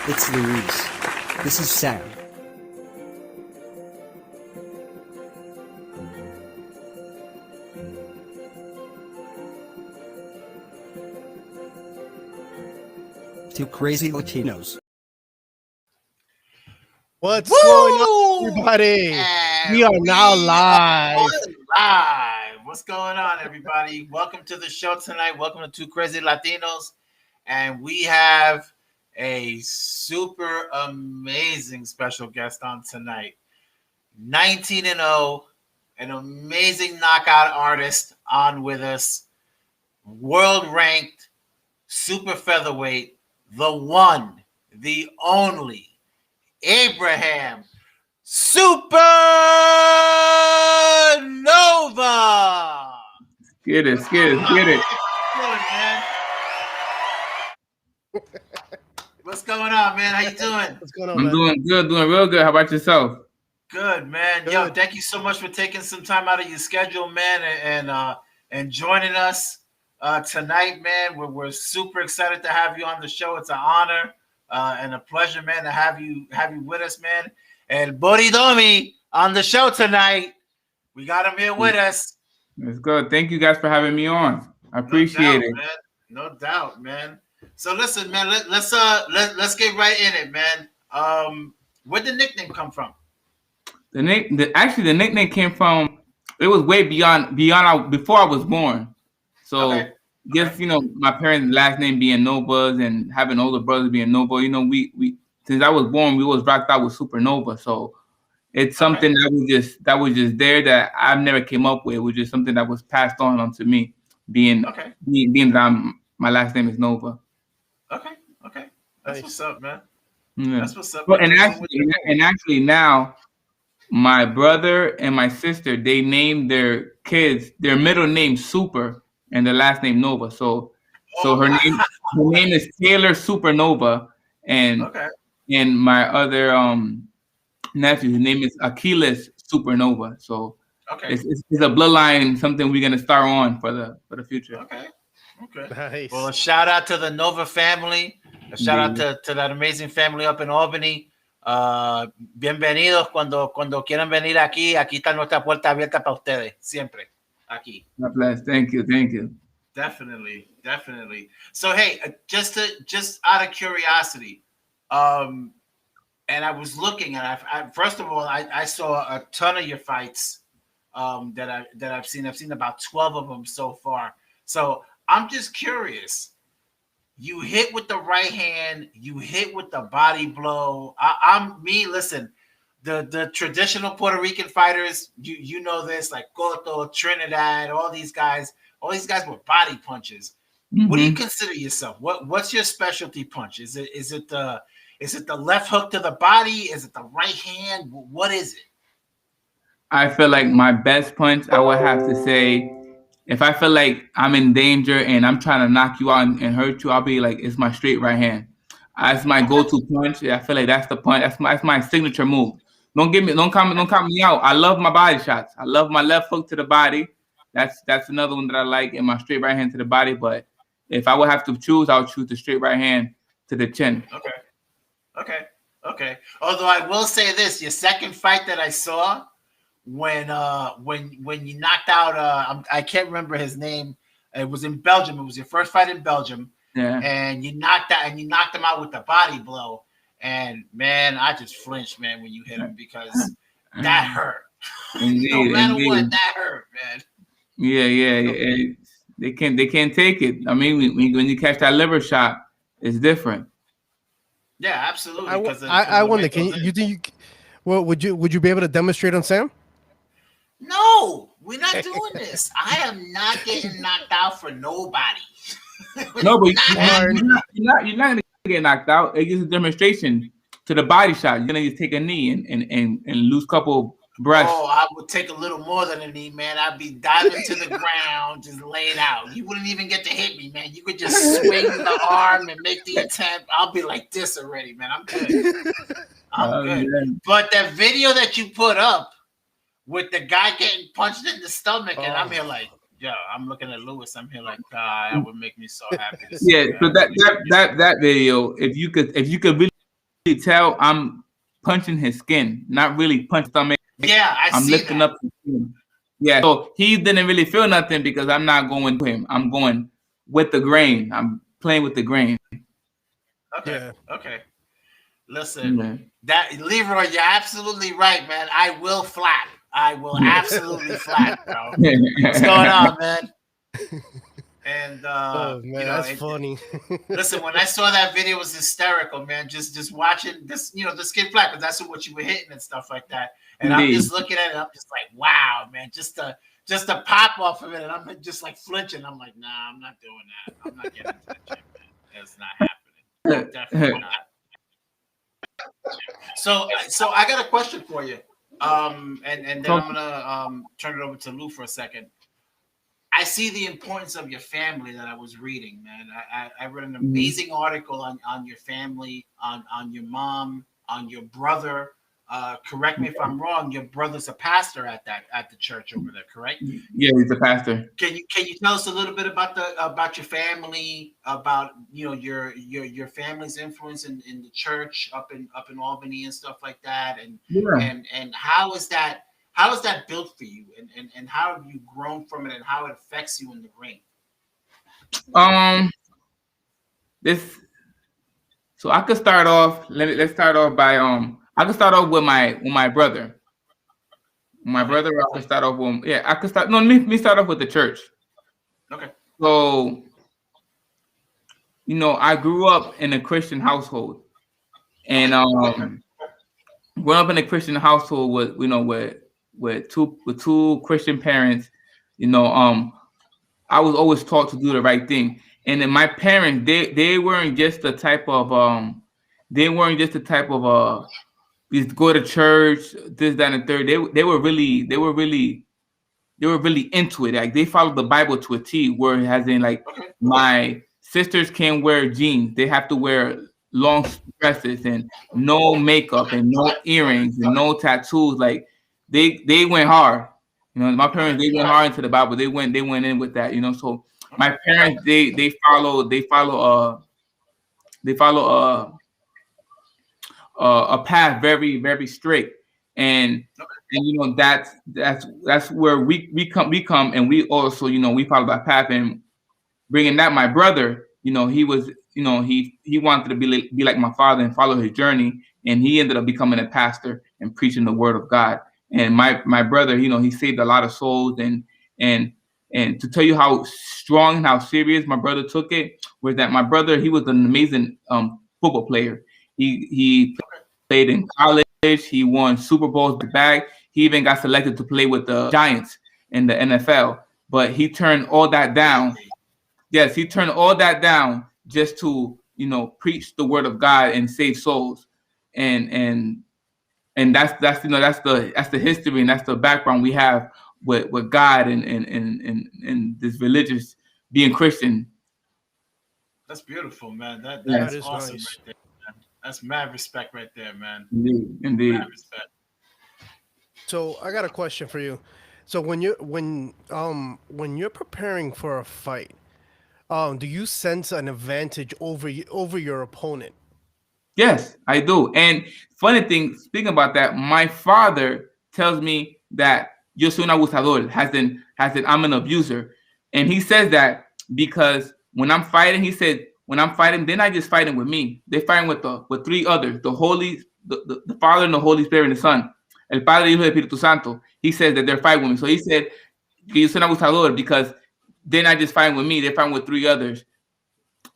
It's Louise. This is Sam. To Crazy Latinos. What's going on, everybody? And We are now live. What's going on, everybody? Welcome to the show tonight. Welcome to Two Crazy Latinos. And we have a super amazing special guest on tonight. 19-0, an amazing knockout artist on with us. World ranked, super featherweight, the one, the only, Abraham Supernova. Get it. Good, man. What's going on, man? How you doing? What's going on, I'm man? doing good, doing real good. How about yourself? Good, man. Good. Yo, thank you so much for taking some time out of your schedule, man, and joining us tonight, man. We're super excited to have you on the show. It's an honor and a pleasure, man, to have you with us, man. And Boridomi on the show tonight. We got him here with us. It's good. Thank you guys for having me on. I appreciate it. Man. No doubt, man. So listen, man. Let's get right in it, man. Where'd the nickname come from? The nickname came from. It was way before I was born. So Okay. just my parents' last name being Novas and having older brothers being Nova. We since I was born, we was rocked out with Supernova. So it's something that was just there that I never came up with. It was just something that was passed on to me, being that my last name is Nova. Okay. That's Nice. what's up, man. Yeah. That's what's up. But and actually now, my brother and my sister, they named their kids their middle name Super and their last name Nova. So her name is Taylor Supernova, and my other nephew, his name is Achilles Supernova. So it's a bloodline, something we're gonna start on for the future. Okay. Nice. Well, a shout out to the Nova family. A shout out to that amazing family up in Albany. Bienvenidos cuando quieran venir aquí. Aquí está nuestra puerta abierta para ustedes. Siempre. Aquí. God bless. Thank you. Definitely. So hey, just out of curiosity, and I was looking, and I first of all, I saw a ton of your fights that I've seen. I've seen about 12 of them so far. So I'm just curious. You hit with the right hand. You hit with the body blow. Listen, the traditional Puerto Rican fighters. You know this, like Cotto, Trinidad, all these guys were body punches. Mm-hmm. What do you consider yourself? What's your specialty punch? Is it the left hook to the body? Is it the right hand? What is it? I feel like my best punch, I would have to say, if I feel like I'm in danger and I'm trying to knock you out and hurt you, I'll be like, it's my straight right hand. That's my go-to punch. I feel like that's the punch. That's my signature move. Don't count me out. I love my body shots. I love my left hook to the body. That's another one that I like, and my straight right hand to the body. But if I would have to choose, I would choose the straight right hand to the chin. Okay. Although I will say this, your second fight that I saw, when you knocked out I can't remember his name. It was in Belgium. It was your first fight in Belgium. Yeah. And you knocked him out with the body blow. And man, I just flinched, man, when you hit him, because that hurt. No matter what, that hurt, man. Yeah. They can't take it. I mean, when you catch that liver shot, it's different. Yeah, absolutely. I wonder, would you be able to demonstrate on Sam? No, we're not doing this. I am not getting knocked out for nobody. No, but you're not gonna get knocked out. It's just a demonstration to the body shot. You're gonna just take a knee and lose a couple breaths. Oh, I would take a little more than a knee, man. I'd be diving to the ground, just laying out. You wouldn't even get to hit me, man. You could just swing the arm and make the attempt. I'll be like this already, man. I'm good. I'm good. Yeah. But that video that you put up with the guy getting punched in the stomach, and I'm here like, yeah, I'm looking at Lewis. I'm here like, God, that would make me so happy. Yeah, so that video, if you could really tell I'm punching his skin, not really punching stomach. Yeah, I I'm see lifting that. up his skin. Yeah, so he didn't really feel nothing because I'm not going to him. I'm going with the grain. I'm playing with the grain. Okay. Yeah. Okay. Listen, Yeah. that Leroy, you're absolutely right, man. I will flap. I will absolutely flap, bro. What's going on, man? And Oh you man, know, that's funny. listen, when I saw that video, it was hysterical, man. Just watching this, you know, the skin flap, because that's what you were hitting and stuff like that. And I'm Indeed. just looking at it, I'm just like, wow, man, just to pop off of it, and I'm just like flinching. I'm like, nah, I'm not doing that. I'm not getting into the gym, man. That's not happening. Definitely not. So I got a question for you. And then I'm gonna turn it over to Lou for a second. I see the importance of your family that I was reading, man. I read an amazing article on your family, on your mom, on your brother. Correct me if I'm wrong. Your brother's a pastor at the church over there, correct? Yeah, he's a pastor. Can you tell us a little bit about your family, about your family's influence in the church up in Albany and stuff like that, and Yeah. and how is that built for you, and how have you grown from it, and how it affects you in the ring? This. So I could start off. Let's start off by I could start off with my brother. My brother. I could start off with. Yeah, I could start. No, me start off with the church. Okay. So, I grew up in a Christian household, and growing up in a Christian household with two Christian parents, I was always taught to do the right thing. And then my parents, they weren't just the type of just go to church, this, that, and the third. They were really into it. Like they followed the Bible to a T, where it has in like my sisters can't wear jeans. They have to wear long dresses and no makeup and no earrings and no tattoos. Like they went hard. My parents, they went hard into the Bible. They went in with that. So my parents, they follow a path very, very straight. And that's where we come and we also we follow that path. And bringing that, my brother, he was, he wanted to be like my father and follow his journey, and he ended up becoming a pastor and preaching the word of God. And my brother, he saved a lot of souls. And to tell you how strong and how serious my brother took it was that my brother, he was an amazing football player. He played in college. He won Super Bowls back. He even got selected to play with the Giants in the NFL. But he turned all that down. Yes, he turned all that down just to, preach the word of God and save souls. And that's the history, and that's the background we have with God and this religious being Christian. That's beautiful, man. That That is is awesome nice. right there, man. That's mad respect right there, man. Indeed. Mad respect. So I got a question for you. So when you're preparing for a fight, do you sense an advantage over your opponent? Yes, I do. And funny thing, speaking about that, my father tells me that yo soy un abusador, has in I'm an abuser. And he says that because when I'm fighting, he said, when I'm fighting, they're not just fighting with me. They're fighting with three others, the Father and the Holy Spirit and the Son. El Padre, Hijo y Espíritu Santo. He says that they're fighting with me. So he said, yo soy un abusador because they're not just fighting with me, they're fighting with three others.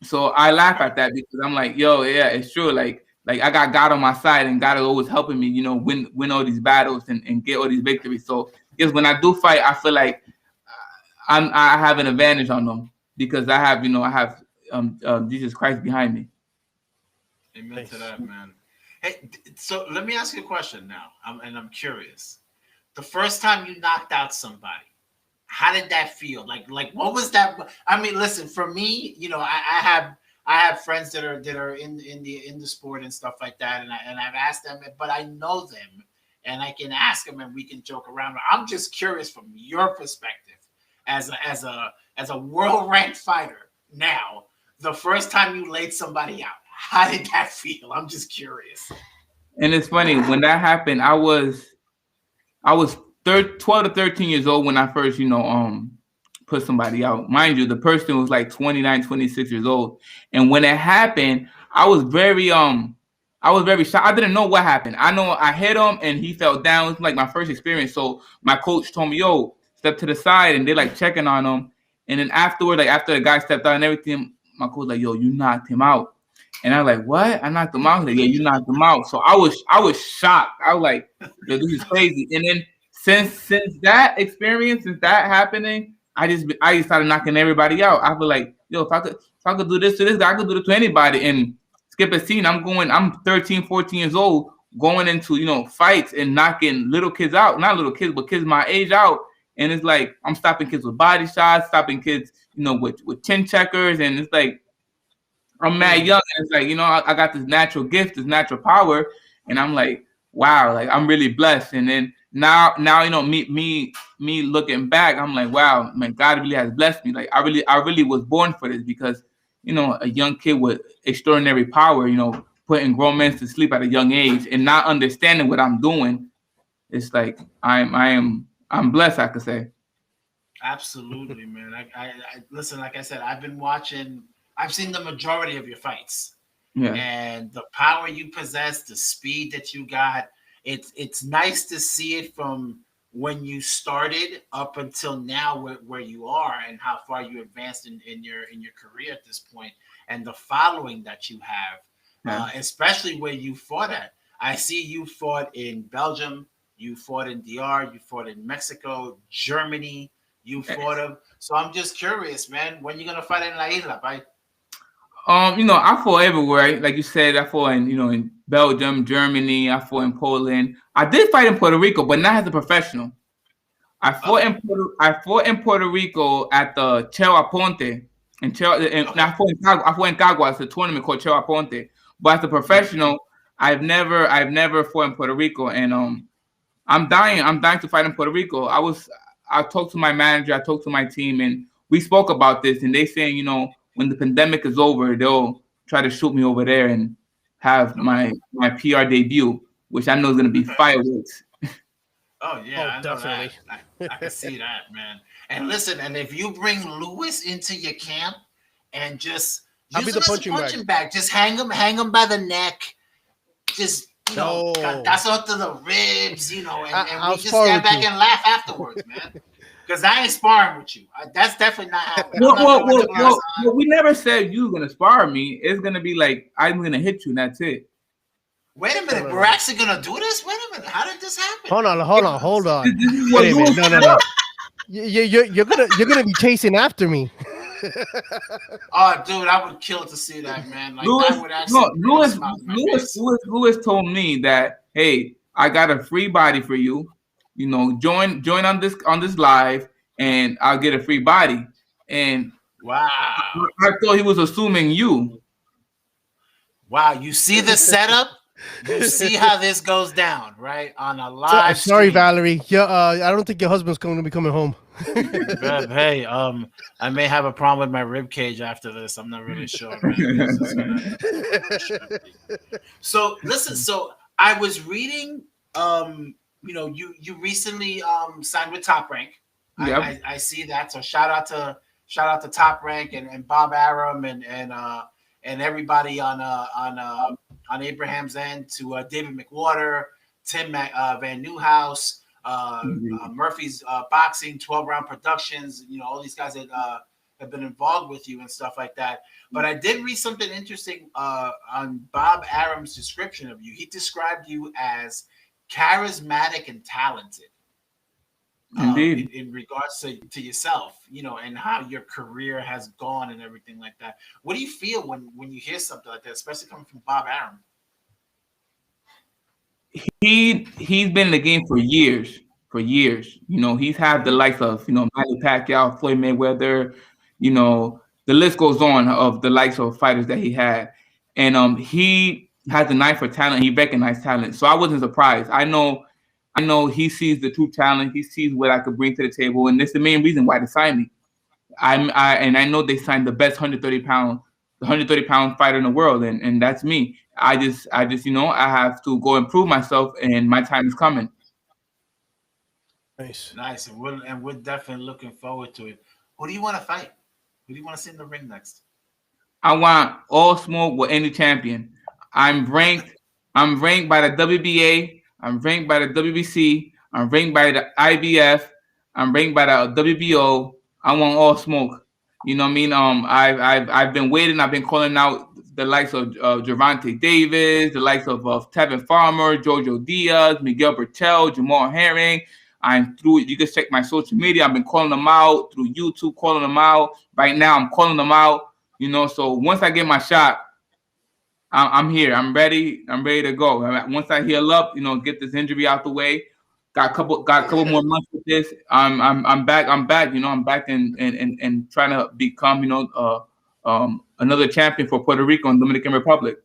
So I laugh at that because I'm like, yo, yeah, it's true. Like I got God on my side, and God is always helping me, win all these battles and get all these victories. So yes, when I do fight, I feel like I have an advantage on them because I have Jesus Christ behind me. Amen to that, man. Hey, so let me ask you a question now. I'm curious. The first time you knocked out somebody, how did that feel? Like what was that? I mean, listen, for me, I have friends that are in the sport and stuff like that, and I've asked them, but I know them, and I can ask them, and we can joke around. I'm just curious from your perspective, as a world ranked fighter. Now, the first time you laid somebody out, How did that feel? I'm just curious. And it's funny when that happened. I was 12 to 13 years old when I first, put somebody out. Mind you, the person was like 29, 26 years old. And when it happened, I was very shocked. I didn't know what happened. I know I hit him and he fell down. It was like my first experience. So my coach told me, yo, step to the side, and they like checking on him. And then afterward, like after the guy stepped out and everything, my coach like, yo, you knocked him out. And I was like, what? I knocked him out. He's like, yeah, you knocked him out. So I was shocked. I was like, yo, this is crazy. And then since that experience, since that happening, I just started knocking everybody out. I feel like, yo, if I could do this to this guy, I could do it to anybody. And skip a scene, I'm 13, 14 years old, going into, fights and knocking little kids out. Not little kids, but kids my age out. And it's like I'm stopping kids with body shots, stopping kids, with chin checkers, and it's like I'm mad young, and it's like, I got this natural gift, this natural power, and I'm like, wow, like I'm really blessed. And then now, me looking back, I'm like, wow, man, God really has blessed me. Like I really was born for this because, a young kid with extraordinary power, putting grown men to sleep at a young age and not understanding what I'm doing. It's like I'm blessed, I could say. Absolutely, man. I listen. Like I said, I've seen the majority of your fights. Yeah. And the power you possess, the speed that you got, it's nice to see it from when you started up until now where you are and how far you advanced in your career at this point, and the following that you have, especially where you fought at. I see you fought in Belgium, you fought in DR, you fought in Mexico, Germany, you fought him. So I'm just curious, man, when you gonna fight in La Isla, right? I fought everywhere. Like you said, I fought in Belgium, Germany. I fought in Poland. I did fight in Puerto Rico, but not as a professional. I fought in Puerto Rico at the Cheo Aponte, and I fought in Caguas, a tournament called Cheo Aponte. But as a professional, I've never fought in Puerto Rico, and I'm dying to fight in Puerto Rico. I talked to my manager, I talked to my team, and we spoke about this, and they saying, when the pandemic is over, they'll try to shoot me over there and have my PR debut, which I know is going to be fireworks. Oh yeah, I know definitely. that. I can see that, man. And listen, and if you bring Lewis into your camp and just I'll use be him the as a punching bag. bag, just hang him by the neck, just No. that's out to the ribs, and I'll we just spar stand with back you. and laugh afterwards, man. Because I ain't sparring with you. That's definitely not happening. Well, we never said you were gonna spar me. It's gonna be like I'm gonna hit you, and that's it. Wait a minute, we're actually gonna do this? Wait a minute, how did this happen? Hold on. This is what Wait a Lewis minute. No. You're gonna be chasing after me. Oh, dude, I would kill to see that, man. Like that would actually bring a smile to my face. Lewis told me that, hey, I got a free body for you. Join on this live, and I'll get a free body. And wow, I thought he was assuming you. Wow, you see the setup? You see how this goes down, right? On a live Sorry, stream. Valerie. Yeah, I don't think your husband's going to be coming home. Hey, I may have a problem with my rib cage after this. I'm not really sure, man. So listen, so I was reading, you recently signed with Top Rank. Yep. I see that. So shout out to Top Rank and Bob Arum and everybody on Abraham's end, to David McWater, Tim Van Newhouse, Murphy's Boxing, 12-Round Productions. All these guys that have been involved with you and stuff like that. But I did read something interesting on Bob Arum's description of you. He described you as charismatic and talented. Indeed. In regards to yourself, and how your career has gone and everything like that. What do you feel when you hear something like that, especially coming from Bob Arum? He's been in the game for years. He's had the likes of Manny Pacquiao, Floyd Mayweather. The list goes on of the likes of fighters that he had, and he has an eye for talent. He recognized talent, so I wasn't surprised. I know he sees the true talent. He sees what I could bring to the table, and this is the main reason why they signed me. I know they signed the best 130-pound the 130-pound fighter in the world, and that's me. I just I have to go improve myself, and my time is coming. Nice. Nice, and we're definitely looking forward to it. Who do you want to fight? Who do you want to see in the ring next? I want all smoke with any champion. I'm ranked. I'm ranked by the WBA. I'm ranked by the WBC. I'm ranked by the IBF. I'm ranked by the WBO. I want all smoke. You know what I mean? I've been waiting. I've been calling out the likes of Gervonta Davis, the likes of Tevin Farmer, Jojo Diaz, Miguel Bertel, Jamal Herring. I'm through. You can check my social media. I've been calling them out through YouTube, calling them out. Right now, I'm calling them out. So once I get my shot, I'm here. I'm ready. I'm ready to go. Once I heal up, get this injury out the way. Got a couple more months with this. I'm back. I'm back. I'm back and trying to become another champion for Puerto Rico and Dominican Republic.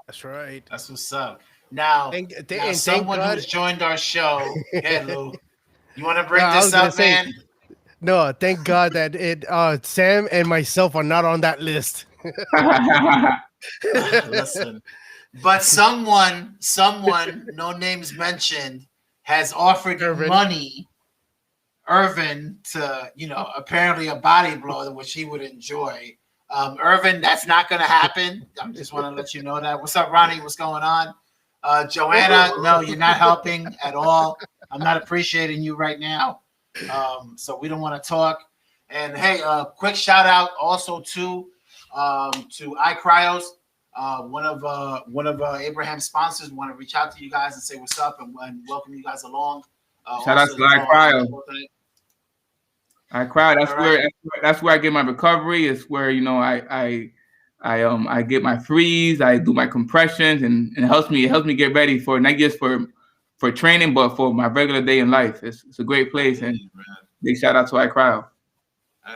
That's right. That's what's up. Now, And thank someone God. who's joined our show. Hey, Lou, you want to bring I was this gonna up, say, man? no, thank God that Sam and myself are not on that list. Listen, but someone, no names mentioned, has offered you Irvin. money, Irvin, to apparently a body blow, which he would enjoy. Irvin, that's not going to happen. I just want to let you know that. What's up, Ronnie? What's going on? Joanna, no, you're not helping at all. I'm not appreciating you right now. So we don't want to talk. And hey, quick shout out also to iCryos. One of Abraham's sponsors want to reach out to you guys and say what's up and welcome you guys along. Shout out to iCryo. iCryo. That's where I get my recovery. It's where I get my freeze. I do my compressions, and it helps me get ready for not just for training, but for my regular day in life. It's a great place, and big shout out to iCryo.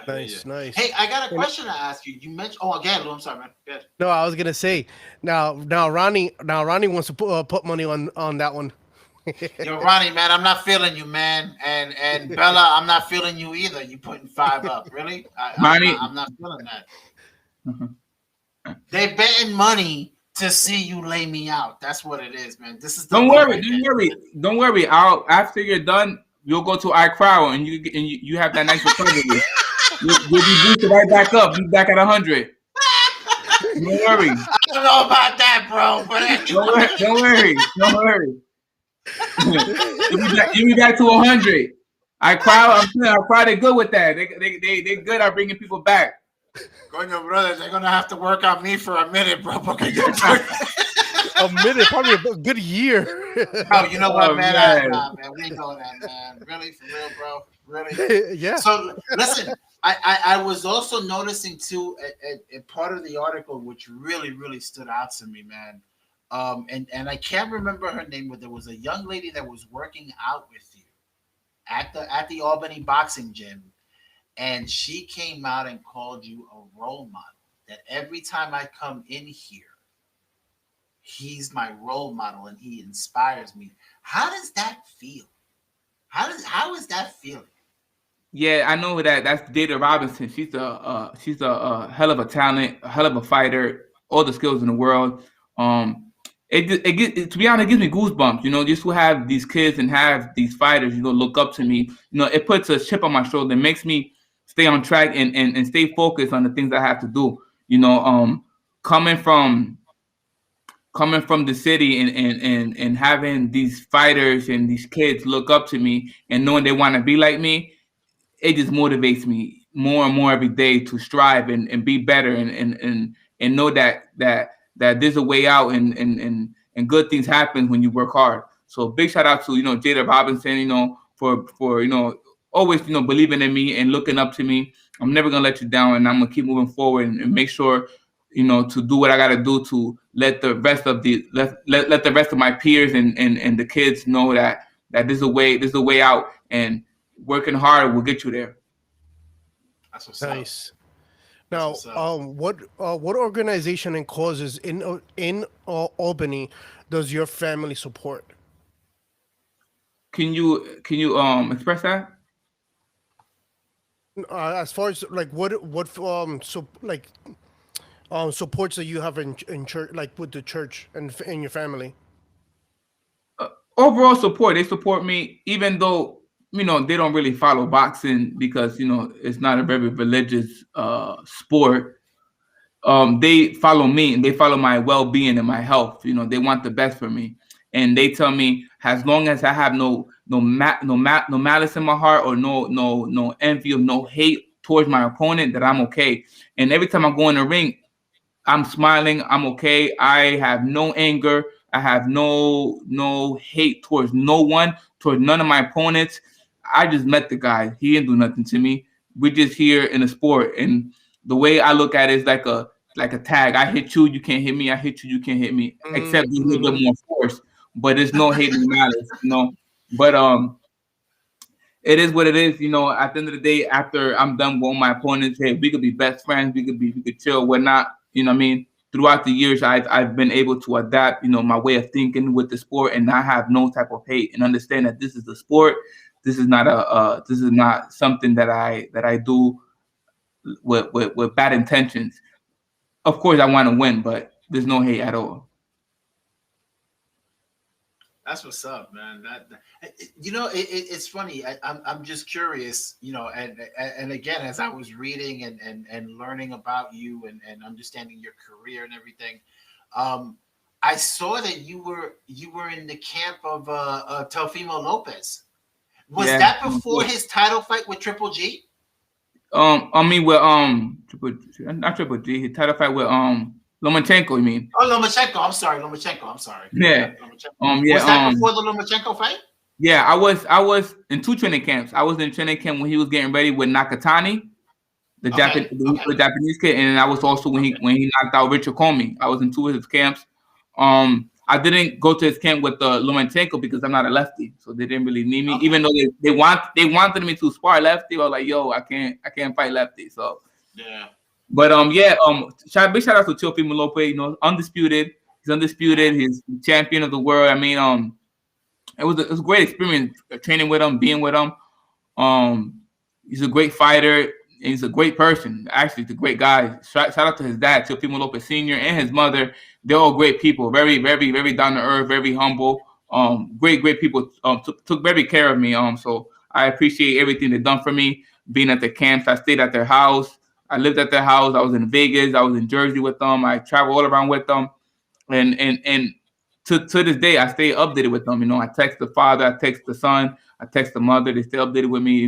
Nice. Hey, I got a question to ask you. You mentioned. Oh, again, Lou, I'm sorry, man. Good. No, I was gonna say now Ronnie wants to put money on that one. Yo, Ronnie, man, I'm not feeling you, man, and Bella, I'm not feeling you either. You putting 5 up, really? I'm not feeling that. They betting money to see you lay me out. That's what it is, man. This is the don't worry. After you're done, you'll go to iCryo and you have that nice recovery. You'll be boosted right back up. Be back at 100. Don't worry. I don't know about that, bro. But anyway. Don't worry. You'll be back to 100. iCryo, they're good with that. They good at bringing people back. Coño, brother, they're gonna have to work on me for a minute, bro. A minute, probably a good year. Oh, you know what, man? Nah, man, we ain't doing that, man. Really, for real, bro. Really? Yeah. So listen, I was also noticing too a part of the article which really stood out to me, man. And I can't remember her name, but there was a young lady that was working out with you at the Albany boxing gym, and she came out and called you a role model. That every time I come in here, he's my role model and he inspires me. How does that feel? How is that feeling? Yeah, I know that. That's Jada Robinson. She's a hell of a talent, a hell of a fighter, all the skills in the world. To be honest, it gives me goosebumps. Just to have these kids and have these fighters, look up to me. It puts a chip on my shoulder. It makes me stay on track and stay focused on the things I have to do. Coming from the city and having these fighters and these kids look up to me and knowing they want to be like me, it just motivates me more and more every day to strive and be better and know that there's a way out and good things happen when you work hard. So big shout out to Jada Robinson, for always believing in me and looking up to me. I'm never gonna let you down, and I'm gonna keep moving forward and make sure to do what I gotta do to let the rest of let the rest of my peers and the kids know that there's a way out, and working hard will get you there. That's what's nice. Up. Now, what organization and causes in Albany does your family support? Can you express that? As far as like what so like supports that you have in church, like with the church and in your family? Overall support, they support me, even though they don't really follow boxing because it's not a very religious sport. They follow me and they follow my well-being and my health. They want the best for me, and they tell me as long as I have no malice in my heart, or no envy or no hate towards my opponent, that I'm okay. And every time I go in the ring, I'm smiling. I'm okay. I have no anger. I have no hate towards no one, towards none of my opponents. I just met the guy. He didn't do nothing to me. We're just here in a sport, and the way I look at it is like a tag. I hit you, you can't hit me. I hit you, you can't hit me. Except with a little bit more force, but there's no hate, no malice. But it is what it is. At the end of the day, after I'm done with all my opponents, hey, we could be best friends. We could chill, whatnot. What I mean? Throughout the years, I've been able to adapt, my way of thinking with the sport, and not have no type of hate, and understand that this is the sport. This is not something that I do with bad intentions. Of course, I want to win, but there's no hate at all. That's what's up, man. It's funny. I'm just curious, and again, as I was reading and learning about you, and understanding your career and everything, um, I saw that you were in the camp of Teofimo Lopez. Was Yeah. that before his title fight with Triple G? I mean with not Triple G. He title fight with Lomachenko. You mean? Oh, Lomachenko. I'm sorry, Lomachenko. I'm sorry. Yeah. Lomachenko. Yeah. Was that before the Lomachenko fight? Yeah. I was in two training camps. I was in training camp when he was getting ready with Nakatani, the Okay. Japanese Okay. the Japanese kid, and I was also when he Okay. when he knocked out Richard Comey. I was in two of his camps. I didn't go to his camp with Lomachenko because I'm not a lefty, so they didn't really need me. Okay. Even though they wanted me to spar lefty, I was like, yo, I can't fight lefty. So, Yeah. but yeah, big shout out to Teofimo Lopez. Undisputed. He's undisputed. He's champion of the world. I mean, it was a great experience training with him, being with him. Um, he's a great fighter. And he's a great person. Actually, he's a great guy. Shout out to his dad, Teofimo Lopez Sr., and his mother. They're all great people. Very, very, very down to earth. Very humble. Great people. Took very care of me. So I appreciate everything they've done for me. Being at the camps, I stayed at their house. I lived at their house. I was in Vegas. I was in Jersey with them. I traveled all around with them, and to this day, I stay updated with them. I text the father, I text the son, I text the mother. They stay updated with me.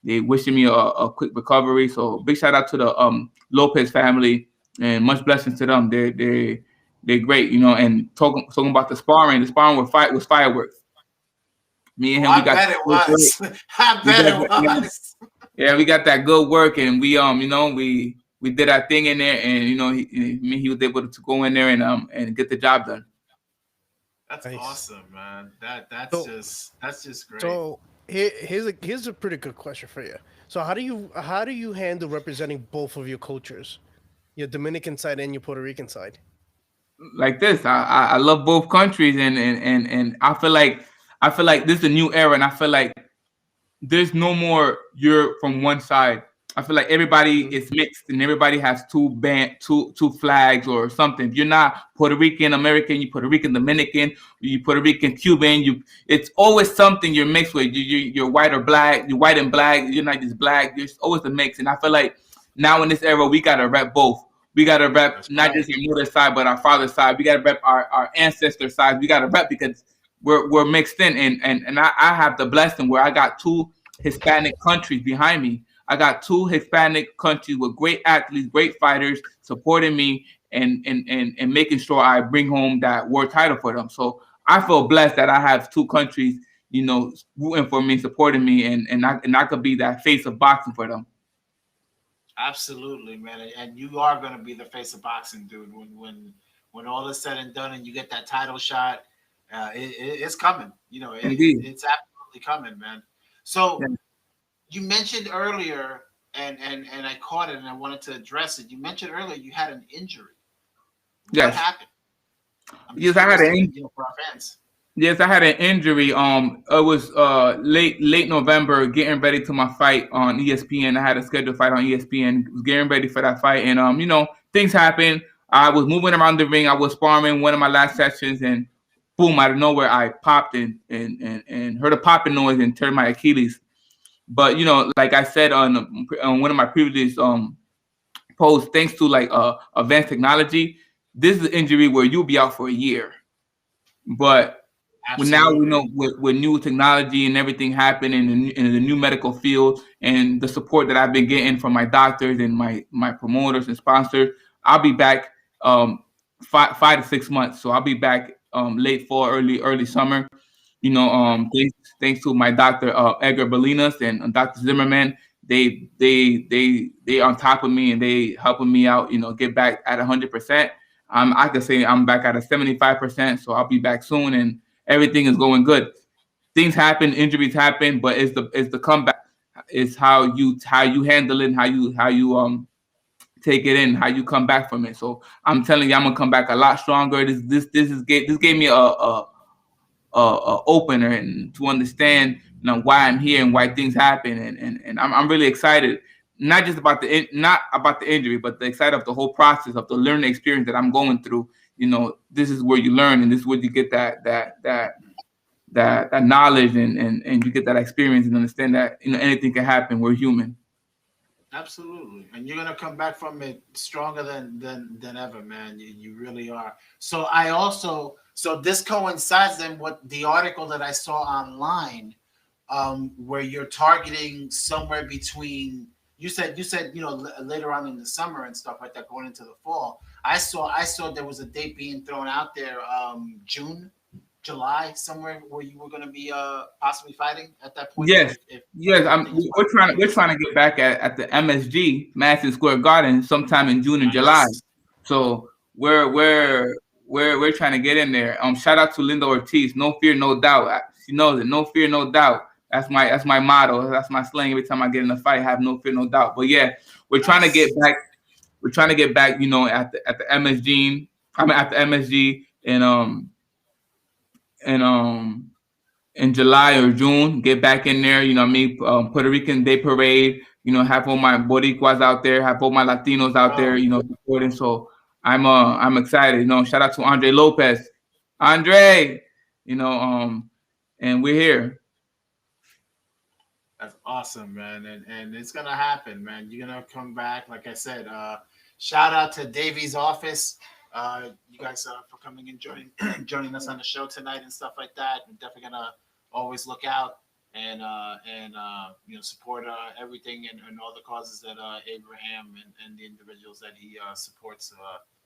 They wishing me a quick recovery. So big shout out to the Lopez family, and much blessings to them. They're great. And talking about the sparring. The sparring was fireworks. Me and Oh, him, we I got bet it was. I we bet got it yeah, was. yeah, we got that good work, and we did our thing in there, and he was able to go in there and get the job done. That's Nice. awesome, man. That's So, just great. so here's a pretty good question for you. So how do you handle representing both of your cultures, your Dominican side and your Puerto Rican side? Like this. I love both countries, and I feel like this is a new era, and I feel like there's no more you're from one side. I feel like everybody Hmm. is mixed and everybody has two flags or something. If you're not Puerto Rican American, you Puerto Rican Dominican, you Puerto Rican Cuban, it's always something you're mixed with. You're white or black, you're white and black, you're not just black, there's always a mix. And I feel like now in this era we gotta rep both. We gotta rep That's not right. just our mother's side, but our father's side. We gotta rep our ancestor side. We gotta rep because we're mixed in, and I have the blessing where I got two Hispanic countries behind me. I got two Hispanic countries with great athletes, great fighters supporting me, and making sure I bring home that world title for them. So I feel blessed that I have two countries, rooting for me, supporting me, and I could be that face of boxing for them. Absolutely, man. And you are going to be the face of boxing, dude. When all is said and done, and you get that title shot, it's coming. Indeed. It's absolutely coming, man. So you mentioned earlier, and I caught it, and I wanted to address it. You mentioned earlier you had an injury. What Yes. happened? I'm just Yes, I had curious an for our fans. Yes, I had an injury. It was late November, getting ready to my fight on ESPN. I had a scheduled fight on ESPN. Was getting ready for that fight, and things happen. I was moving around the ring. I was sparring one of my last sessions, and boom, out of nowhere, I popped and heard a popping noise and turned my Achilles. But like I said on one of my previous posts, thanks to like advanced technology, this is an injury where you'll be out for a year. But now we know Absolutely. with new technology and everything happening in the new medical field and the support that I've been getting from my doctors and my promoters and sponsors, I'll be back 5 to 6 months. So I'll be back late fall, early summer. Thanks to my doctor Edgar Bolinas and Dr. Zimmerman, they on top of me and they helping me out. Get back at 100%. I could say I'm back at a 75%. So I'll be back soon and everything is going good. Things happen, injuries happen, but it's the comeback. It's how you handle it, and how you take it in, how you come back from it. So I'm telling you, I'm gonna come back a lot stronger. This gave me a opener and to understand why I'm here and why things happen, and I'm really excited. Not about the injury, but the excited of the whole process of the learning experience that I'm going through. This is where you learn, and this is where you get that knowledge and you get that experience and understand that anything can happen. We're human. Absolutely, and you're gonna come back from it stronger than ever, man. You really are. So this coincides then with the article that I saw online, where you're targeting somewhere between. You said later on in the summer and stuff like that, going into the fall. I saw there was a date being thrown out there, June, July, somewhere where you were going to be possibly fighting at that point. Yes, If yes. everything's We're trying to get back at the MSG, Madison Square Garden, sometime in June and July. nice. So we're Okay. we're we're trying to get in there. Shout out to Linda Ortiz. No fear, no doubt. She knows it. No fear, no doubt. That's my motto. That's my slang. Every time I get in a fight, have no fear, no doubt. But yeah, we're trying to get Nice. back. We're trying to get back. At the MSG. I mean, at the MSG and in July or June, get back in there. You know what I mean? Puerto Rican Day Parade. Have all my Boricuas out there, have all my Latinos out there. Bro, Supporting. So I'm excited. Shout out to Andre Lopez, Andre. You know, and we're here. that's awesome, man, and it's gonna happen, man. You're gonna come back, like I said. Shout out to Davy's office. You guys for coming and joining us on the show tonight and stuff like that. We're definitely gonna always look out and support everything and all the causes that Abraham and the individuals that he supports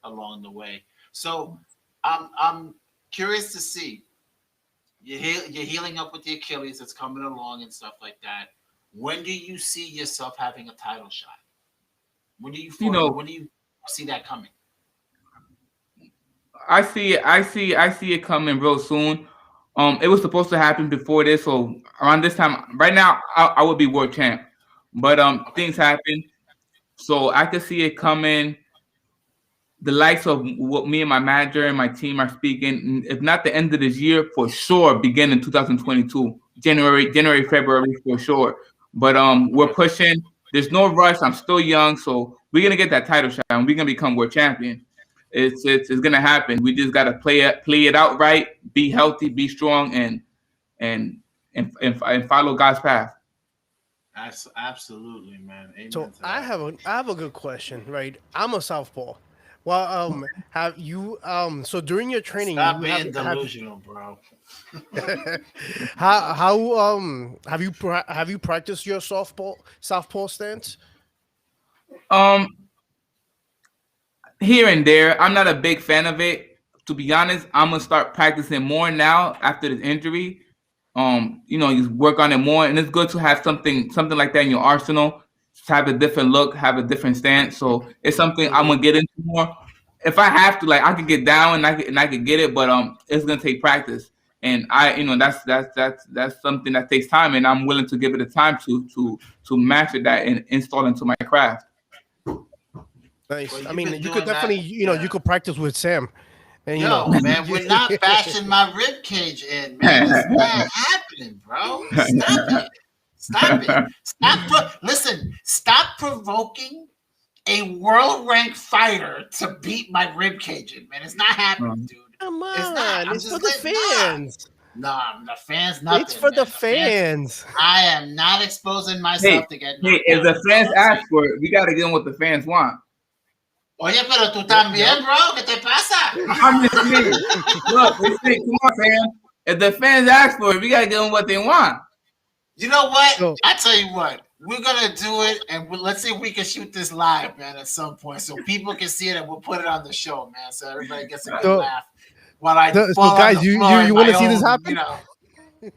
along the way. So I'm curious to see you're healing up with the Achilles that's coming along and stuff like that. When do you see yourself having a title shot? You know, When do you see that coming? I see it. I see it coming real soon. It was supposed to happen before this, so around this time. Right now, I would be world champ, but Okay. things happen, so I could see it coming. The likes of what me and my manager and my team are speaking, if not the end of this year, for sure, beginning 2022, January, February for sure. But we're Okay. pushing. There's no rush. I'm still young, so we're gonna get that title shot and we're gonna become world champion. It's gonna happen. We just gotta play it out right, be healthy, be strong, and and follow God's path. Absolutely, man. So Amen to I that. have a good question, right? I'm a southpaw. Well, have you so during your training Stop you being have delusional, bro. have you practiced your southpaw stance? Um, Here and there. I'm not a big fan of it. To be honest, I'm gonna start practicing more now after this injury. You work on it more, and it's good to have something like that in your arsenal. Just have a different look, have a different stance. So it's something I'm Hmm. gonna get into more. If I have to, like, I could get down and I could get it, but it's gonna take practice. And that's something that takes time, and I'm willing to give it the time to master that and install into my craft. Well, Nice. I you've mean, been you could doing that. definitely you Yeah. could practice with Sam, and Yo, man, we're not bashing my rib cage in, man. It's not happening, bro. Stop it. Stop it. Listen, stop provoking a world ranked fighter to beat my rib caging, man. It's not happening, dude. Come It's not. on, I'm it's for just the letting nah. fans. Nah, the fans, It's nothing, for the man. The fans, fans. I am not exposing Hey, myself to get hey, knocked if out. the That's all fans I'm ask saying. for it, we gotta give them what the fans want. Oye, pero tú Yep, también, bro. ¿Qué te pasa? I'm just saying. Look, come on, fam. If the fans ask for it, we gotta give them what they want. You know what? So, I tell you what. We're gonna do it, and let's see if we can shoot this live, man, at some point, so people can see it, and we'll put it on the show, man, so everybody gets a good so, laugh while I so fall on guys, the you floor you, in you want my to see this own, happen? It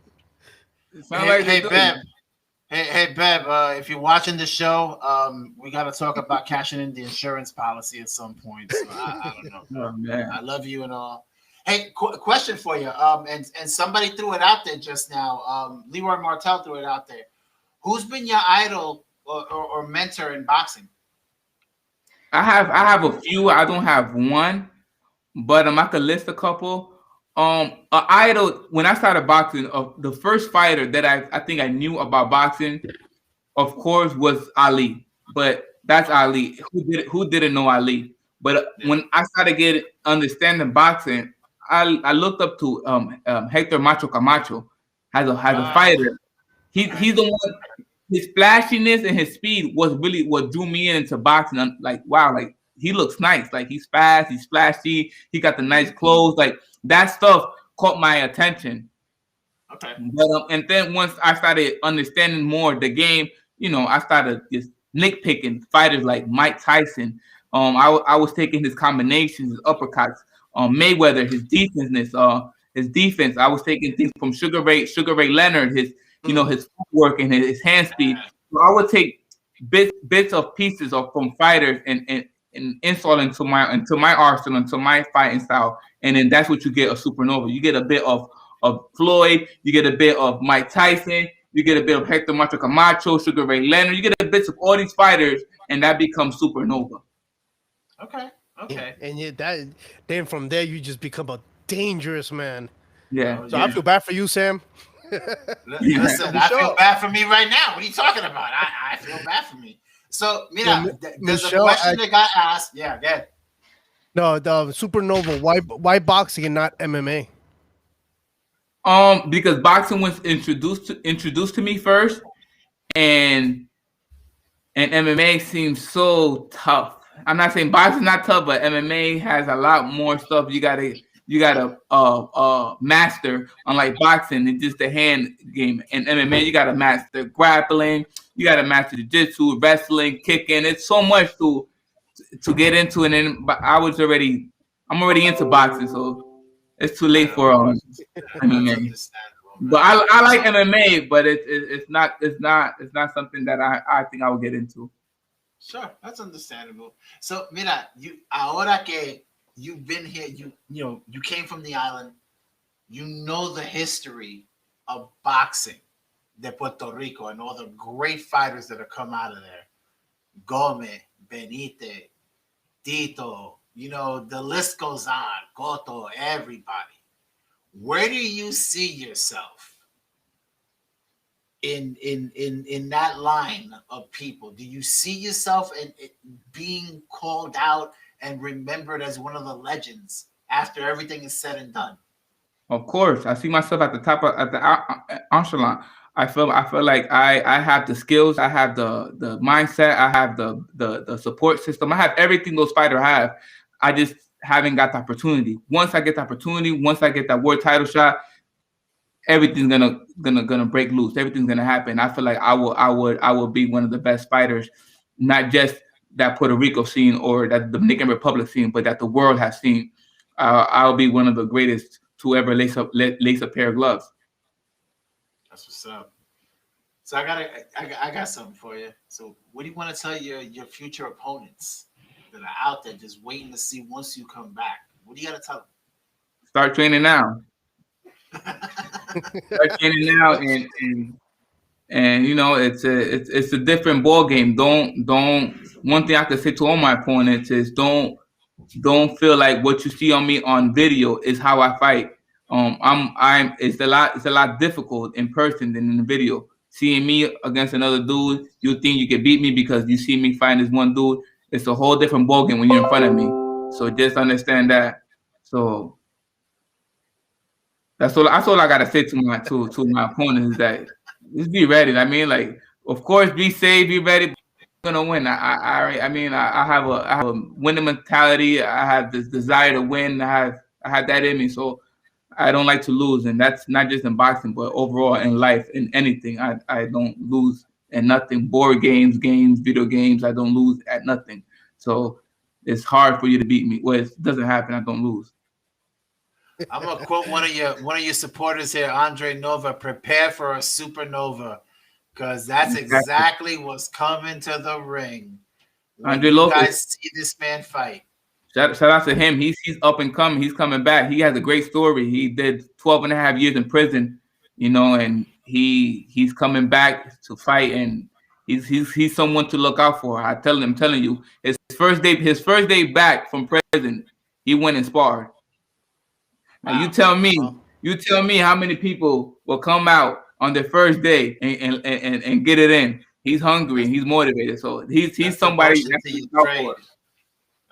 sounds Hey, like they hey, do. Beb. Hey, Beb. If you're watching the show, we got to talk about cashing in the insurance policy at some point. So I don't know. Oh man. I love you and all. Hey, question for you. And somebody threw it out there just now. Leroy Martel threw it out there. Who's been your idol or mentor in boxing? I have a few. I don't have one, but I could list a couple. An idol when I started boxing, the first fighter that I think I knew about boxing, of course, was Ali. But that's Ali. Who didn't know Ali? But Yeah. when I started getting understanding boxing, I looked up to Hector Macho Camacho as a fighter. He's the one. His flashiness and his speed was really what drew me into boxing. I'm like, wow, like he looks nice. Like he's fast, he's flashy, he got the nice clothes. Like that stuff caught my attention. Okay. But and then once I started understanding more the game, I started just nitpicking fighters like Mike Tyson. I was taking his combinations, his uppercuts. Mayweather, his defense. I was taking things from Sugar Ray Leonard, his footwork and his hand speed. So I would take bits of pieces of from fighters and install into my arsenal, into my fighting style, and then that's what you get a supernova. You get a bit of Floyd, you get a bit of Mike Tyson, you get a bit of Hector Macho Camacho, Sugar Ray Leonard, you get a bits of all these fighters, and that becomes supernova. Okay. Okay. And then from there you just become a dangerous man. Yeah. So I feel bad for you, Sam. Listen, I feel bad for me right now. What are you talking about? I feel bad for me. So, mira, there's a Michelle, question that got asked. Yeah, good. No, the supernova. Why boxing and not MMA? Because boxing was introduced to me first, and MMA seems so tough. I'm not saying boxing's not tough, but MMA has a lot more stuff you gotta master. Unlike boxing, it's just a hand game. In MMA, you gotta master grappling, you gotta master jiu-jitsu, wrestling, kicking. It's so much to get into, and then but I'm already into boxing, so it's too late for That's MMA. understandable, man. But I like MMA, but it's not something that I think I would get into. Sure, that's understandable. So, mira, ahora que you've been here, you came from the island, you know the history of boxing de Puerto Rico and all the great fighters that have come out of there. Gomez, Benitez, Tito, the list goes on. Cotto, everybody. Where do you see yourself in that line of people? Do you see yourself in being called out and remembered as one of the legends after everything is said and done? Of course, I see myself at the top at the echelon. I feel like I have the skills, I have the mindset, I have the support system, I have everything those fighters have. I just haven't got the opportunity. Once I get the opportunity, once I get that world title shot, everything's gonna break loose. Everything's gonna happen. I feel like I will be one of the best fighters, not just that Puerto Rico scene or that Dominican Republic scene, but that the world has seen. I'll be one of the greatest to ever lace a pair of gloves. That's what's up. So I got something for you. So what do you want to tell your future opponents that are out there just waiting to see once you come back? What do you got to tell them? Start training now. Start training now, and it's a different ball game. Don't One thing I could say to all my opponents is don't feel like what you see on me on video is how I fight. It's a lot difficult in person than in the video. Seeing me against another dude, you think you can beat me because you see me fighting this one dude. it's a whole different ballgame when you're in front of me. So just understand that. So that's all I gotta say to my opponent is that just be ready. I mean, like, of course, be safe, be ready. But you're gonna win. I have a winning mentality. I have this desire to win. I have that in me. So I don't like to lose, and that's not just in boxing, but overall in life, in anything. I don't lose at nothing. Board games, video games. I don't lose at nothing. So it's hard for you to beat me. Well, it doesn't happen. I don't lose. I'm gonna quote one of your supporters here, Andre Nova. Prepare for a supernova, because that's Exactly. exactly what's coming to the ring when Andre you Lopez. guys see this man fight. Shout out to him. He's up and coming. He's coming back. He has a great story. He did 12 and a half years in prison, and he's coming back to fight, and he's someone to look out for. I'm telling you, his first day back from prison, he went and sparred. Now Wow. you tell me how many people will come out on their first day and get it in. He's hungry and he's motivated. So he's That's somebody devotion that's to to your look out trade. for.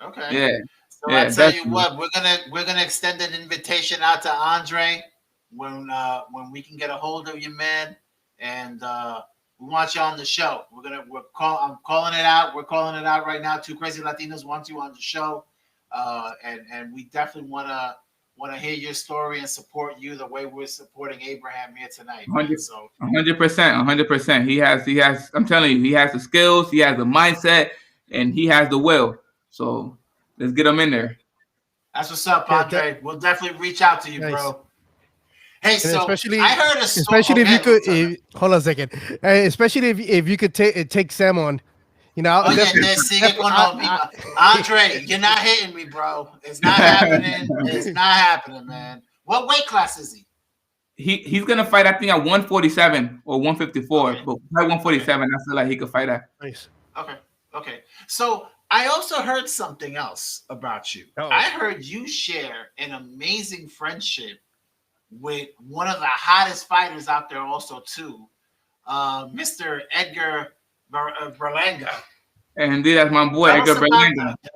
Okay. Yeah, So I yeah, tell you definitely. what, we're gonna extend an invitation out to Andre when we can get a hold of you, man, and we want you on the show. I'm calling it out. We're calling it out right now. Two Crazy Latinos want you on the show, and we definitely wanna hear your story and support you the way we're supporting Abraham here tonight, man. 100, So 100%, 100%. He has. I'm telling you, he has the skills, he has the mindset, and he has the will. So let's get him in there. that's what's up, Yeah, Andre. We'll definitely reach out to you, nice. bro. Hey, And so I heard a story. especially if you Okay, could, tell me. hold on a second. Especially if you could take Sam on, I'll Oye, definitely, te sigue definitely con lo mismo. Andre, you're not hitting me, bro. It's not happening. It's not happening, man. What weight class is he? He's gonna fight, I think, at 147 or 154, Okay, but by okay, 147, I feel like he could fight at. nice. okay, okay. So I also heard something else about you. Oh, I heard you share an amazing friendship with one of the hottest fighters out there, also too, Mr. Edgar Berlanga. And indeed, that's my boy Tell us Edgar about Berlanga. that.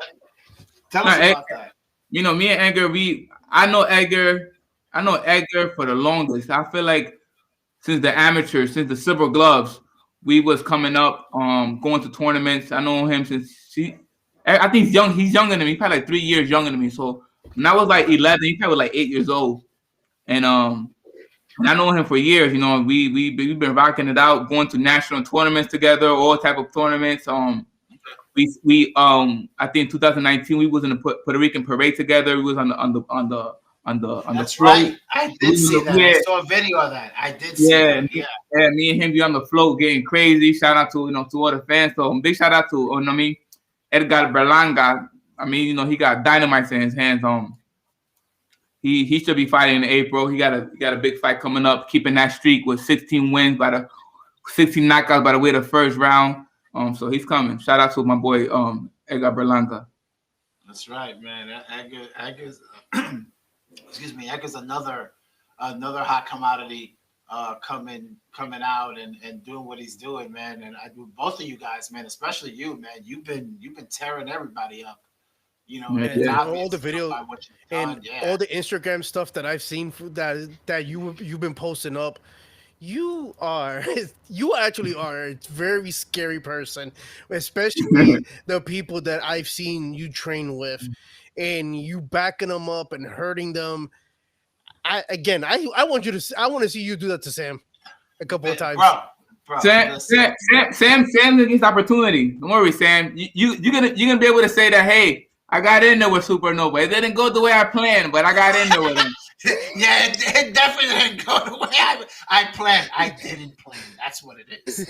Tell No, us about that. Me and Edgar, I know Edgar for the longest. I feel like since the amateurs, since the silver gloves, we was coming up, going to tournaments. I know him since I think he's young. He's younger than me. He's probably like 3 years younger than me. So when I was like 11, he probably was like 8 years old. And I know him for years. We've been rocking it out, going to national tournaments together, all type of tournaments. We I think in 2019 we was in the Puerto Rican parade together. We was on the That's float. right. I We did see was- that. I Yeah, saw a video of that. I did see yeah, that. Yeah. me and him be on the float getting crazy. Shout out to all the fans. So big shout out to Edgar Berlanga. He got dynamite in his hands. He should be fighting in April. He got a big fight coming up, keeping that streak with 16 wins by the 16 knockouts by the way of the first round. So he's coming. Shout out to my boy Edgar Berlanga. That's right, man. Edgar's excuse me, Edgar's another hot commodity coming out and doing what he's doing, man. And I do both of you guys, man, especially you, man. You've been tearing everybody up, and Yeah, it's and yeah. all the obvious video by what you've and done. all Yeah. the Instagram stuff that I've seen that you've been posting up. You are you actually are a very scary person, especially the people that I've seen you train with, and you backing them up and hurting them. I want you to I want to see you do that to Sam a couple of times. Bro, Sam, listen. Sam gets opportunity. Don't worry, Sam. You're gonna be able to say that. Hey, I got in there with Supernova. It didn't go the way I planned, but I got in there with him. Yeah, it definitely didn't go the way I planned. I didn't plan. That's what it is.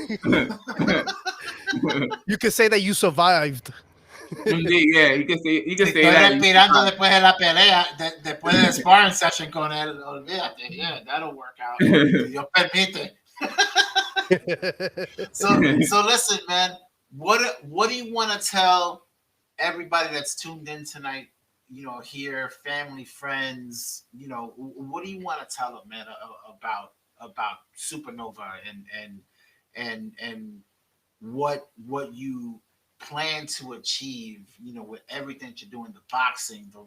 You can say that you survived. Indeed, yeah. You can say Estoy that. respirando después de la pelea, después de la sparring session con él. Olvídate, yeah, that'll work out. Si Dios permite. So listen, man. What do you want to tell everybody that's tuned in tonight? Here, family, friends. What do you want to tell them, man, about Supernova and what you plan to achieve, with everything that you're doing, the boxing, the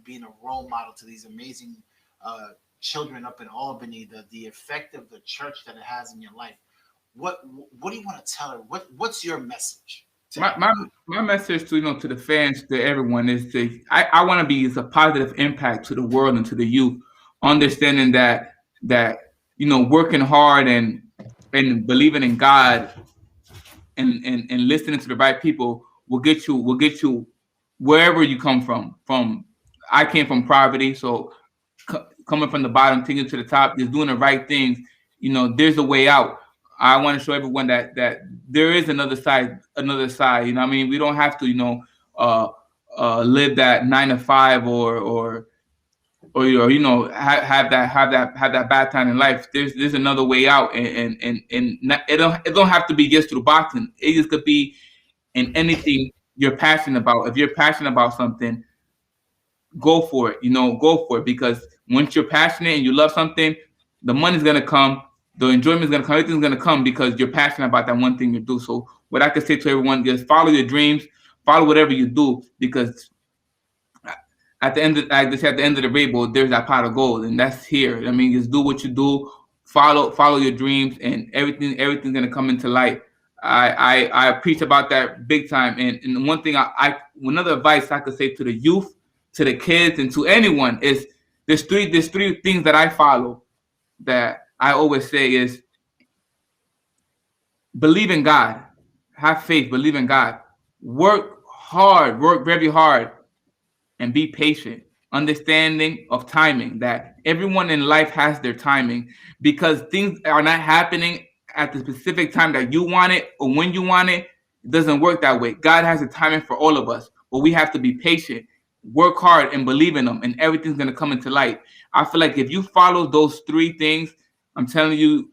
being a role model to these amazing uh, children up in Albany, the effect of the church that it has in your life. What do you want to tell her? What's your message to My, my everybody? my message to to the fans, to everyone, is I want to be as a positive impact to the world and to the youth, understanding that working hard and believing in God and listening to the right people will get you wherever you come from. I came from poverty, so coming from the bottom, taking it to the top, just doing the right things. There's a way out. I want to show everyone that there is another side, another side. I mean, we don't have to, uh, live that 9 to 5 or have that bad time in life. There's another way out, and it don't have to be just through boxing. It just could be in anything you're passionate about. If you're passionate about something, go for it. Go for it, because once you're passionate and you love something, the money's gonna come, the enjoyment's gonna come, everything's gonna come because you're passionate about that one thing you do. So what I could say to everyone is follow your dreams, follow whatever you do, because at the end of like they say, at the end of the rainbow, there's that pot of gold, and that's here. I mean, just do what you do, follow your dreams, and everything's gonna come into light. I preach about that big time. And one thing another advice I could say to the youth, to the kids, and to anyone is there's three things that I follow, that I always say is believe in God, have faith, believe in God, work hard, work very hard, and be patient, understanding of timing, that everyone in life has their timing, because things are not happening at the specific time that you want it or when you want it. It doesn't work that way. God has a timing for all of us, but we have to be patient, work hard, and believe in them, and everything's going to come into light. I feel like if you follow those three things, I'm telling you,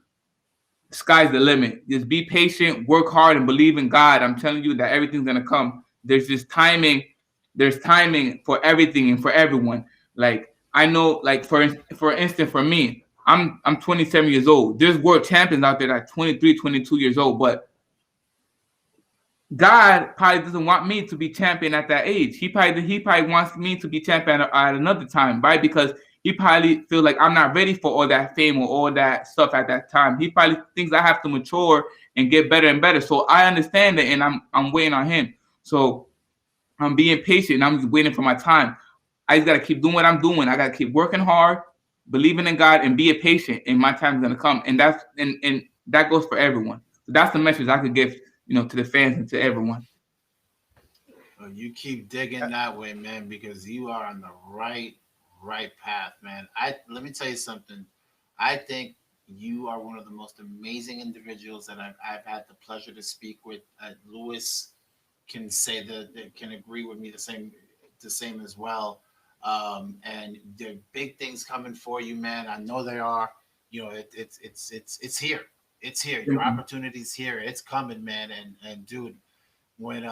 sky's the limit. Just be patient, work hard, and believe in God. I'm telling you that everything's gonna come. There's just timing. There's timing for everything and for everyone. Like I know, like for instance, for me, I'm 27 years old. There's world champions out there that 23, 22 years old, but God probably doesn't want me to be champion at that age. He probably wants me to be champion at another time, right? Because he probably feel like I'm not ready for all that fame or all that stuff at that time. He probably thinks I have to mature and get better and better. So I understand it, and I'm waiting on him. So I'm being patient. And I'm just waiting for my time. I just gotta keep doing what I'm doing. I gotta keep working hard, believing in God, and be patient. And my time's gonna come. And that goes for everyone. So that's the message I could give, to the fans and to everyone. Well, you keep digging that way, man, because you are on the right path, man. Let me tell you something. I think you are one of the most amazing individuals that I've had the pleasure to speak with. Lewis can say that can agree with me the same as well. And there are big things coming for you, man. I know they are. It's here. It's here. Your opportunity's here. It's coming, man. And dude, when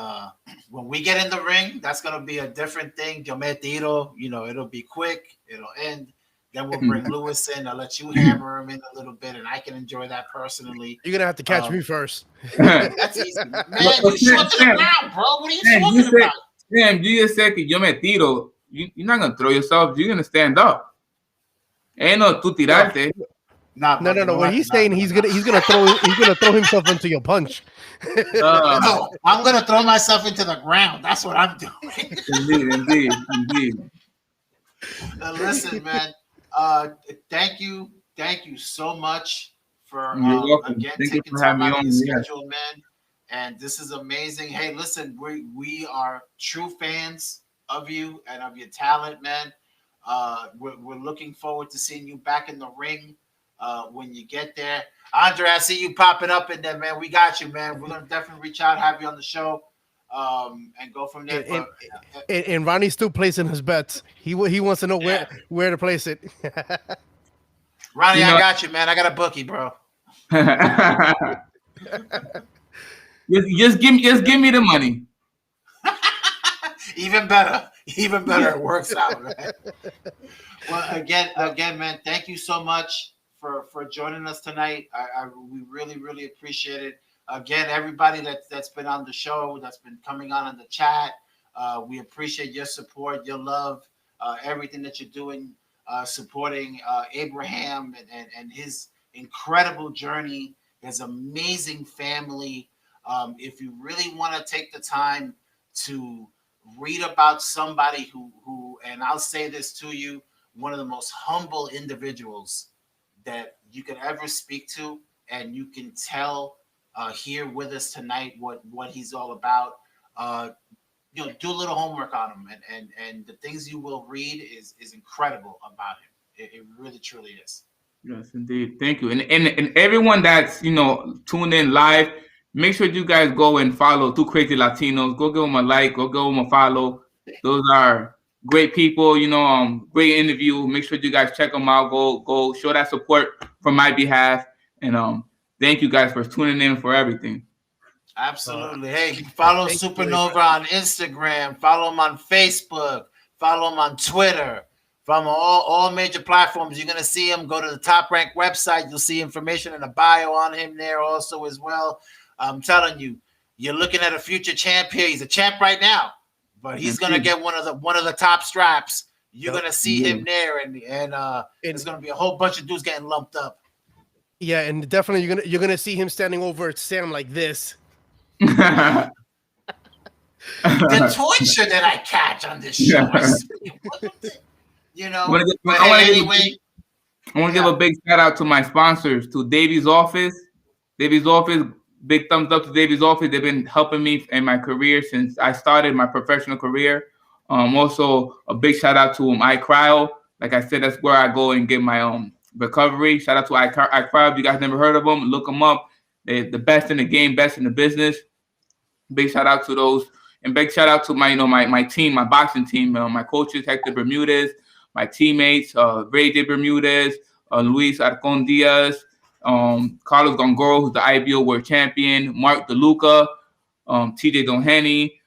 when we get in the ring, that's gonna be a different thing. Yo me tiro, it'll be quick, it'll end. Then we'll bring Lewis in. I'll let you hammer him in a little bit, and I can enjoy that personally. You're gonna have to catch me first. That's easy, man. You short to the ground, bro. What are you talking about? Sam, you just said que yo me tiro. You're not gonna throw yourself. You're gonna stand up. Ain't no tú tirarte. Nah, No. bro, What he's saying, he's gonna throw himself into your punch. No, I'm gonna throw myself into the ground. That's what I'm doing. Indeed. Listen, man. Thank you so much for You're welcome. again Thank you taking for time having me out of on. your Yeah. schedule, man. And this is amazing. Hey, listen, we are true fans of you and of your talent, man. We're looking forward to seeing you back in the ring when you get there. Andre, I see you popping up in there, man. We got you, man. We're gonna definitely reach out, have you on the show, and go from there. And Ronnie's still placing his bets. He wants to know where to place it. Ronnie, I got you, man. I got a bookie, bro. just give me the money. Even better. It works out, right? Well, again, man, thank you so much for joining us tonight. We really appreciate it. Again, everybody that's been on the show, that's been coming on in the chat, we appreciate your support, your love, everything that you're doing, supporting Abraham and his incredible journey, his amazing family. If you really want to take the time to read about somebody who, and I'll say this to you, one of the most humble individuals that you could ever speak to, and you can tell here with us tonight what he's all about. Do a little homework on him, and the things you will read is incredible about him. It really truly is. Yes, indeed. Thank you. And everyone that's, tuned in live, make sure you guys go and follow Two Crazy Latinos. Go give them a like, go give them a follow. Those are great people, great interview. Make sure you guys check them out. Go show that support from my behalf. And thank you guys for tuning in for everything. Absolutely. Hey, follow Supernova on Instagram. Follow him on Facebook. Follow him on Twitter. From all major platforms, you're going to see him. Go to the Top Rank website. You'll see information in the bio on him there also as well. I'm telling you, you're looking at a future champ here. He's a champ right now, but he's going to get one of the top straps. You're going to see him there, and there's going to be a whole bunch of dudes getting lumped up. Yeah, and definitely you're gonna see him standing over Sam like this. The torture that I catch on this show, I want to give a big shout out to my sponsors, to Davy's Office. Davy's Office, big thumbs up to Davy's Office. They've been helping me in my career since I started my professional career. Also, a big shout out to iCryo. Like I said, that's where I go and get my recovery. Shout out to iCryo. If you guys never heard of them, look them up. They're the best in the game, best in the business. Big shout out to those. And big shout out to my team, my boxing team, my coaches, Hector Bermudez, my teammates, Ray de Bermudez, Luis Arcon Diaz, Carlos Gongoro, who's the IBO World Champion, Mark DeLuca, TJ Doheny,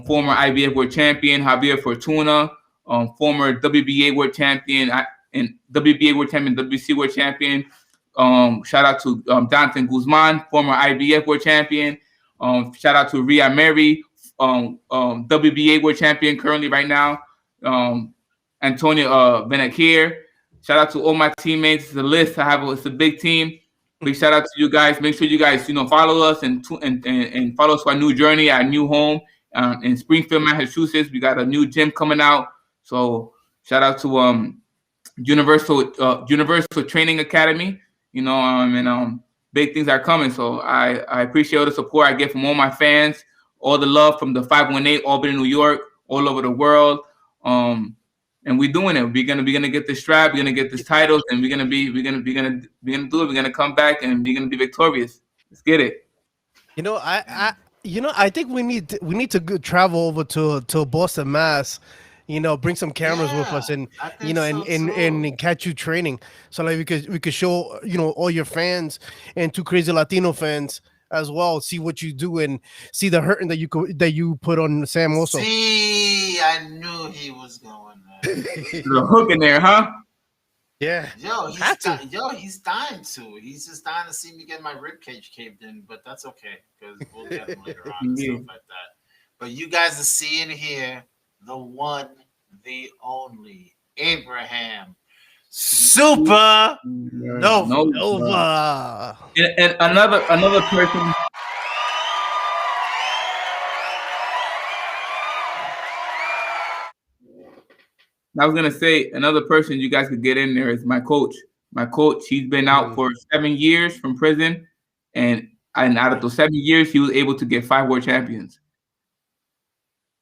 former IBF World Champion, Javier Fortuna, former WBA World Champion, and WBA World Champion, WBC World Champion. Shout out to Jonathan Guzman, former IBF World Champion. Shout out to Ria Mary, WBA World Champion currently right now. Antonio Benakir. Shout out to all my teammates. It's a list. It's a big team. Big shout out to you guys. Make sure you guys follow us and follow us for our new journey, our new home in Springfield, Massachusetts. We got a new gym coming out. So shout out to Universal Training Academy. And big things are coming. So I appreciate all the support I get from all my fans, all the love from the 518 Albany, New York, all over the world. And we're doing it. We're gonna get this strap. We're gonna get this titles, and we're gonna do it. We're gonna come back and we're gonna be victorious. Let's get it. I think we need to travel over to Boston, Mass. Bring some cameras with us, and and catch you training. So like we could show all your fans and Two Crazy Latino fans as well, see what you do and see the hurting that you put on Sam also. See, I knew he was going there. The hook in there, huh? Yeah. He's dying to. He's just dying to see me get my rib cage caved in, but that's okay because we'll get him later on and stuff like that. But you guys are seeing here the one, the only Abraham Super Nova. And another person. I was gonna say another person you guys could get in there is my coach. My coach, he's been out for 7 years from prison, and out of those 7 years, he was able to get 5 world champions.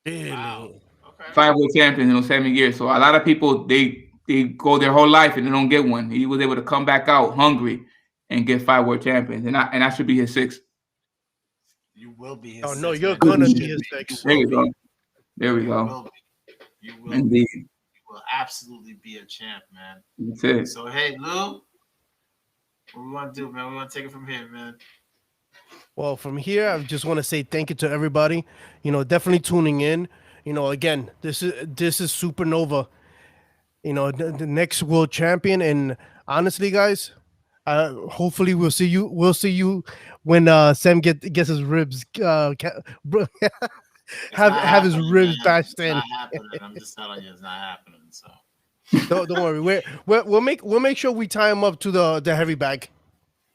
Wow. Okay. 5 world champions in those 7 years. So a lot of people they go their whole life and they don't get one. He was able to come back out hungry and get 5 world champions, and I should be his 6th. You will be his. Oh no, you're gonna be his 6th. There you go. There we go. You will. Indeed. You will absolutely be a champ, man. That's it. So hey, Lou, what we want to do, man? We want to take it from here, man. Well, from here, I just want to say thank you to everybody. Definitely tuning in. Again, this is Supernova. The next world champion, and honestly, guys, Hopefully we'll see you. We'll see you when Sam gets his ribs It's not have his happening, ribs man. bashed It's in. not happening. I'm just telling you, it's not happening. So Don't worry. We'll make sure we tie him up to the heavy bag.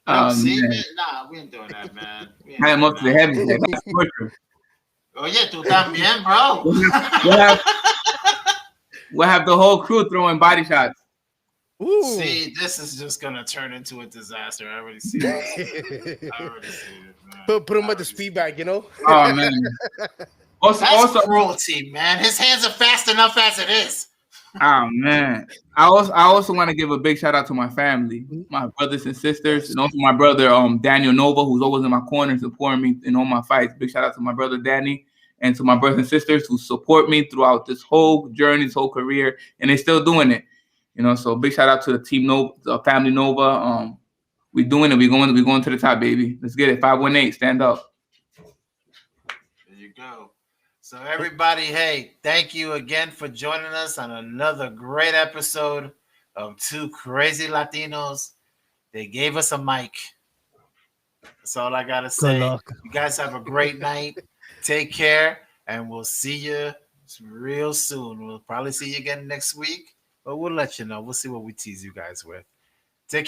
no, see, man, Man, nah, we ain't doing that, man. We ain't I am doing up to the that. heavy boy. That's torture. Oye, tú también, bro. We'll have, we'll have the whole crew throwing body shots. Ooh. See, this is just gonna turn into a disaster. I already see this. I already see it, man. Put him I at the already speed see bag, you know. Oh man. Also, That's also, cruelty, man. His hands are fast enough as it is. oh man. I also want to give a big shout out to my family, my brothers and sisters, Yes. and also my brother Daniel Nova, who's always in my corner supporting me in all my fights. Big shout out to my brother Danny and to my brothers and sisters who support me throughout this whole journey, this whole career, and they're still doing it. So big shout out to the team Nova, the family Nova. We doing it. We going to the top, baby. Let's get it. 518, stand up. There you go. So everybody, hey, thank you again for joining us on another great episode of Two Crazy Latinos. They gave us a mic. That's all I gotta Good say. luck. You guys have a great night. Take care, and we'll see you real soon. We'll probably see you again next week, but we'll let you know. We'll see what we tease you guys with.